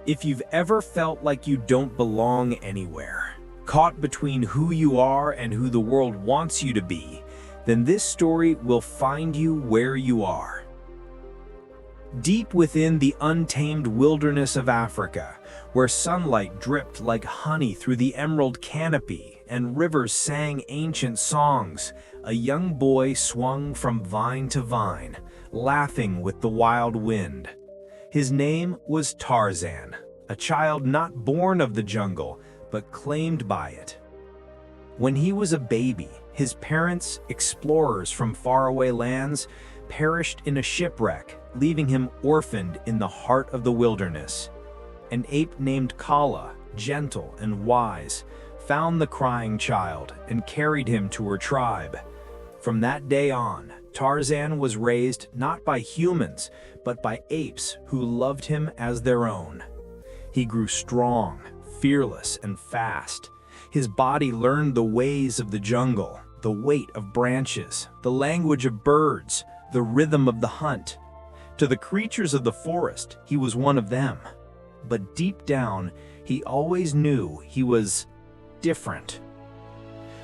If you've ever felt like you don't belong anywhere, caught between who you are and who the world wants you to be, then this story will find you where you are. Deep within the untamed wilderness of Africa, where sunlight dripped like honey through the emerald canopy and rivers sang ancient songs, a young boy swung from vine to vine, laughing with the wild wind. His name was Tarzan, a child not born of the jungle, but claimed by it. When he was a baby, his parents, explorers from faraway lands, perished in a shipwreck, leaving him orphaned in the heart of the wilderness. An ape named Kala, gentle and wise, found the crying child and carried him to her tribe. From that day on, Tarzan was raised not by humans, but by apes who loved him as their own. He grew strong, fearless, and fast. His body learned the ways of the jungle, the weight of branches, the language of birds, the rhythm of the hunt. To the creatures of the forest, he was one of them. But deep down, he always knew he was different.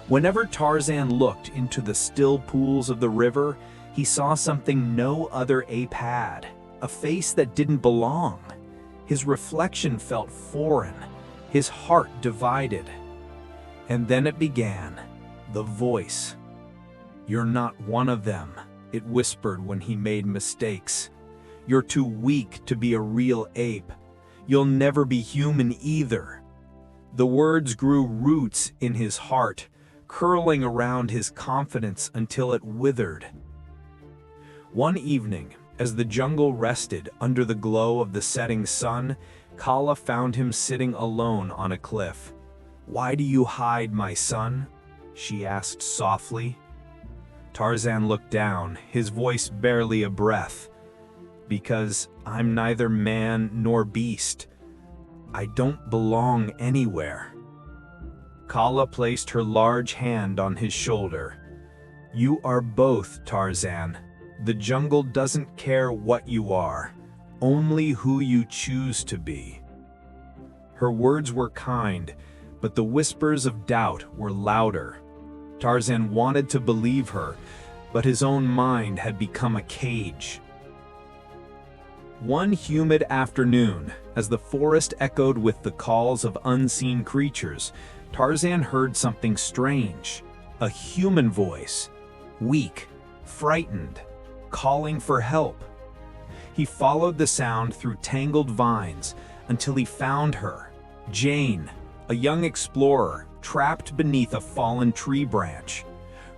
Whenever Tarzan looked into the still pools of the river, he saw something no other ape had, a face that didn't belong. His reflection felt foreign, his heart divided. And then it began, the voice. "You're not one of them," it whispered when he made mistakes. "You're too weak to be a real ape. You'll never be human either." The words grew roots in his heart, curling around his confidence until it withered. One evening, as the jungle rested under the glow of the setting sun, Kala found him sitting alone on a cliff. "Why do you hide, my son?" she asked softly. Tarzan looked down, his voice barely a breath. "Because I'm neither man nor beast. I don't belong anywhere." Kala placed her large hand on his shoulder. "You are both, Tarzan. The jungle doesn't care what you are, only who you choose to be." Her words were kind, but the whispers of doubt were louder. Tarzan wanted to believe her, but his own mind had become a cage. One humid afternoon, as the forest echoed with the calls of unseen creatures, Tarzan heard something strange, a human voice, weak, frightened, calling for help. He followed the sound through tangled vines until he found her, Jane, a young explorer trapped beneath a fallen tree branch.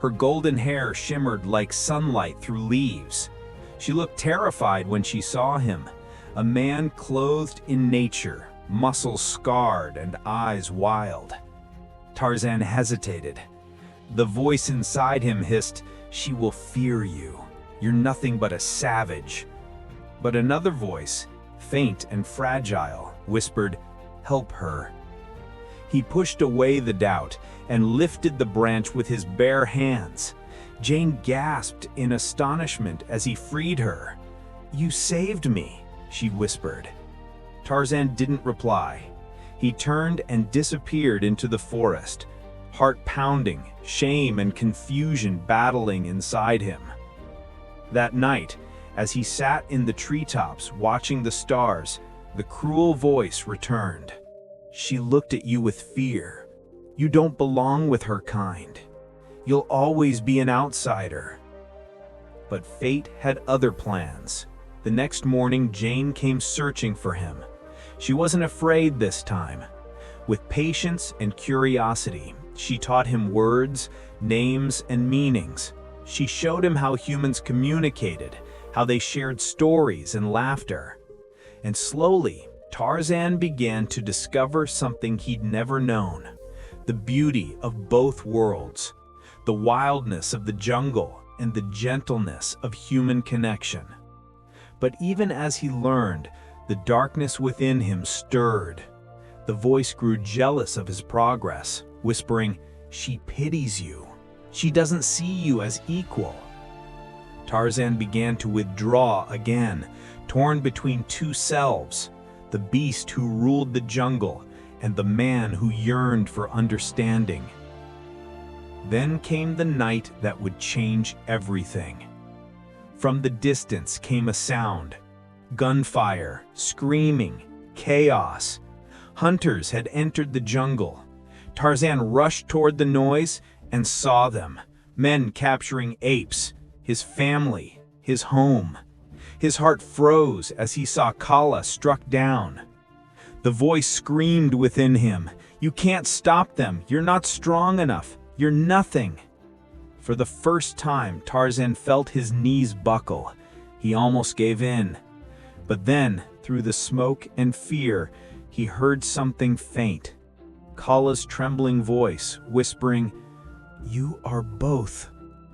Her golden hair shimmered like sunlight through leaves. She looked terrified when she saw him, a man clothed in nature, muscles scarred and eyes wild. Tarzan hesitated. The voice inside him hissed, "She will fear you. You're nothing but a savage." But another voice, faint and fragile, whispered, "Help her." He pushed away the doubt and lifted the branch with his bare hands. Jane gasped in astonishment as he freed her. "You saved me," she whispered. Tarzan didn't reply. He turned and disappeared into the forest, heart pounding, shame and confusion battling inside him. That night, as he sat in the treetops watching the stars, the cruel voice returned. "She looked at you with fear. You don't belong with her kind. You'll always be an outsider." But fate had other plans. The next morning, Jane came searching for him. She wasn't afraid this time. With patience and curiosity, she taught him words, names, and meanings. She showed him how humans communicated, how they shared stories and laughter. And slowly, Tarzan began to discover something he'd never known: the beauty of both worlds, the wildness of the jungle and the gentleness of human connection. But even as he learned, the darkness within him stirred. The voice grew jealous of his progress, whispering, "She pities you. She doesn't see you as equal." Tarzan began to withdraw again, torn between two selves, the beast who ruled the jungle, and the man who yearned for understanding. Then came the night that would change everything. From the distance came a sound. Gunfire, screaming, chaos. Hunters had entered the jungle. Tarzan rushed toward the noise and saw them. Men capturing apes, his family, his home. His heart froze as he saw Kala struck down. The voice screamed within him, "You can't stop them. You're not strong enough. You're nothing." For the first time, Tarzan felt his knees buckle. He almost gave in. But then, through the smoke and fear, he heard something faint. Kala's trembling voice, whispering, "You are both.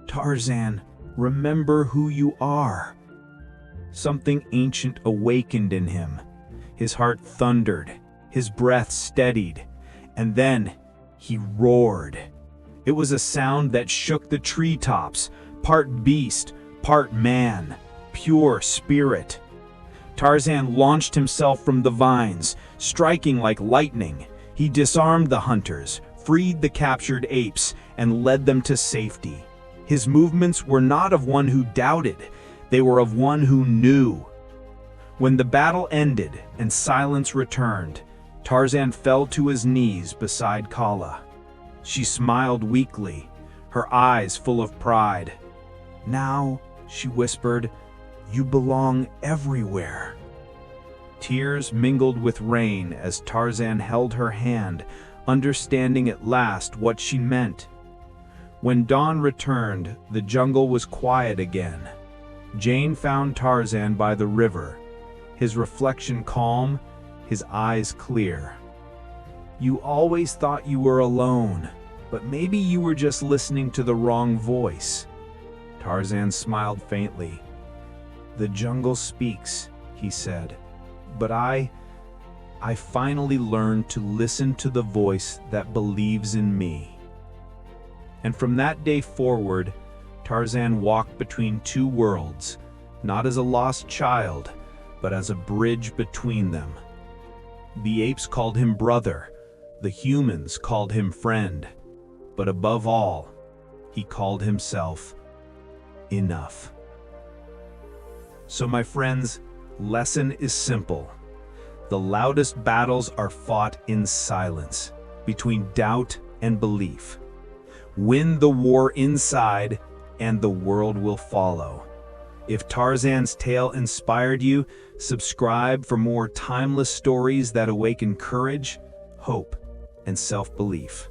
Tarzan, remember who you are." Something ancient awakened in him. His heart thundered, his breath steadied, and then he roared. It was a sound that shook the treetops, part beast, part man, pure spirit. Tarzan launched himself from the vines, striking like lightning. He disarmed the hunters, freed the captured apes, and led them to safety. His movements were not of one who doubted, they were of one who knew. When the battle ended and silence returned, Tarzan fell to his knees beside Kala. She smiled weakly, her eyes full of pride. "Now," she whispered, "you belong everywhere." Tears mingled with rain as Tarzan held her hand, understanding at last what she meant. When dawn returned, the jungle was quiet again. Jane found Tarzan by the river, his reflection calm, his eyes clear. "You always thought you were alone, but maybe you were just listening to the wrong voice." Tarzan smiled faintly. "The jungle speaks," he said, "but I finally learned to listen to the voice that believes in me." And from that day forward, Tarzan walked between two worlds, not as a lost child, but as a bridge between them. The apes called him brother, the humans called him friend, but above all, he called himself enough. So my friends, lesson is simple. The loudest battles are fought in silence, between doubt and belief. Win the war inside, and the world will follow. If Tarzan's tale inspired you, subscribe for more timeless stories that awaken courage, hope, and self-belief.